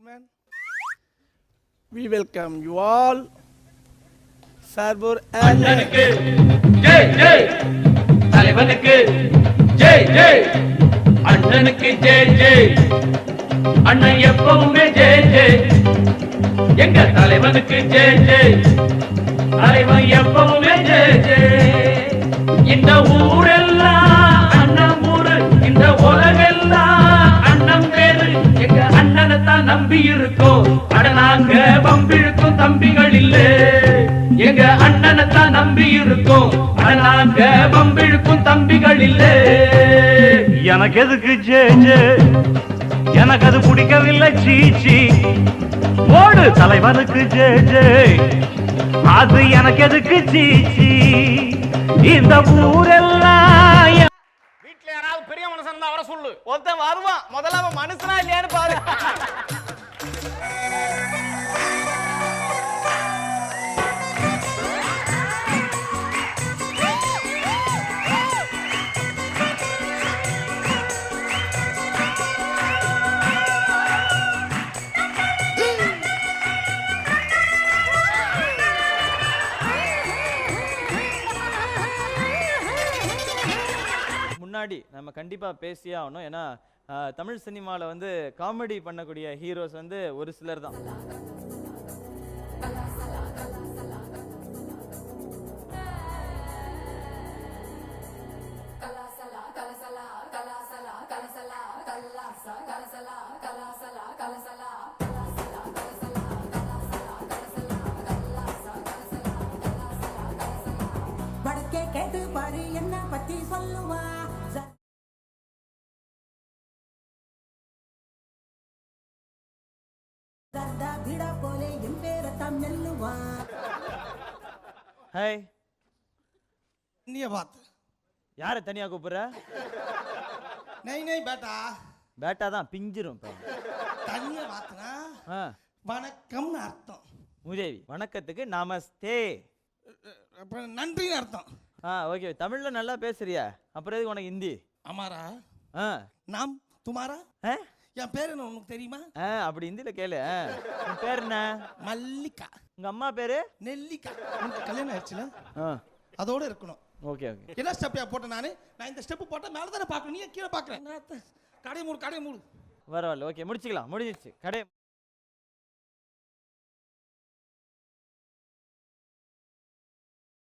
gentlemen, we welcome you all. Sarbur அண்ணனுக்கு ஜெய் ஜெய், தலைவனுக்கு ஜெய் ஜெய், அண்ணனுக்கு ஜெய் ஜெய், அண்ணன் எப்பவுமே ஜெய் ஜெய், எங்க தலைவனுக்கு ஜெய் ஜெய், தலைவன் எப்பவுமே ஜெய் ஜெய். இந்த ஊரெல்லாம் அண்ணன் ஊரு, இந்த உலகெல்லாம் அண்ணன் பேரு, எங்க அண்ணனை தான் நம்பி இருக்கோம். அட நாங்க பம்பிழுக்கும் தம்பிகள் இல்லே, எங்க அண்ணனை தான் நம்பி இருக்கோம். அட நாங்க பம்பிழுக்கும் தம்பிகள் இல்லே. எனக்கு எதுக்கு ஜெய் ஜெய், எனக்கு அது பிடிக்கவில்லை சீச்சி. ஓடு தலைவனுக்கு ஜெய் ஜெய், அது எனக்கு எதுக்கு சீச்சி. இந்த ஊரெல்லாம் வீட்டுல யாராவது பெரிய மனுஷன் இருந்தா வர சொல்லு. ஒருத்தன் வருவான், முதல்ல அவன் மனுஷனா இல்லையான்னு பாரு. முன்னாடி நம்ம கண்டிப்பா பேசியே ஆகணும். ஏன்னா தமிழ் சினிமாவில் வந்து காமெடி பண்ணக்கூடிய ஹீரோஸ் வந்து ஒரு சிலர் தான். வடக்கே கேட்டு பாரு என்ன பத்தி சொல்லுவா. சர்தா பிடா போலே என் பேரத்தான் நெல்லுவா. ஹாய், India बात யாரை தனியா கூப்பிடுற? नहीं नहीं बेटा பேட்டா தான் பிஞ்சிரும். தனியா बातனா வணக்கம்னு அர்த்தம். மூதேவி வணக்கத்துக்கு நமஸ்தே. அப்ப நன்றின்னு அர்த்தம். ஓகே, தமிழ்ல நல்லா பேசுறியா, அப்புறம் எதுக்கு உனக்கு ஹிந்தி? அமாரா ஆ நாம் துமாரா, என் பேர் என்ன உனக்கு தெரியுமா? அப்படி ஹிந்தியில கேளு. உன் பேர் என்ன? மல்லிகா. உங்க அம்மா பேரு? நெல்லிக்கா. உனக்கு கல்யாணம் ஆயிடுச்சுல, ஆ அதோட இருக்கணும். Okay okay. என்ன ஸ்டெப் போட்டேன் நானு? நான் இந்த ஸ்டெப் போட்டா மேல தானே பார்க்கணும், நீ கீழே பார்க்கறேன். கடை மூடு பரவாயில்ல, ஓகே முடிச்சுக்கலாம், முடிஞ்சிருச்சு கடை.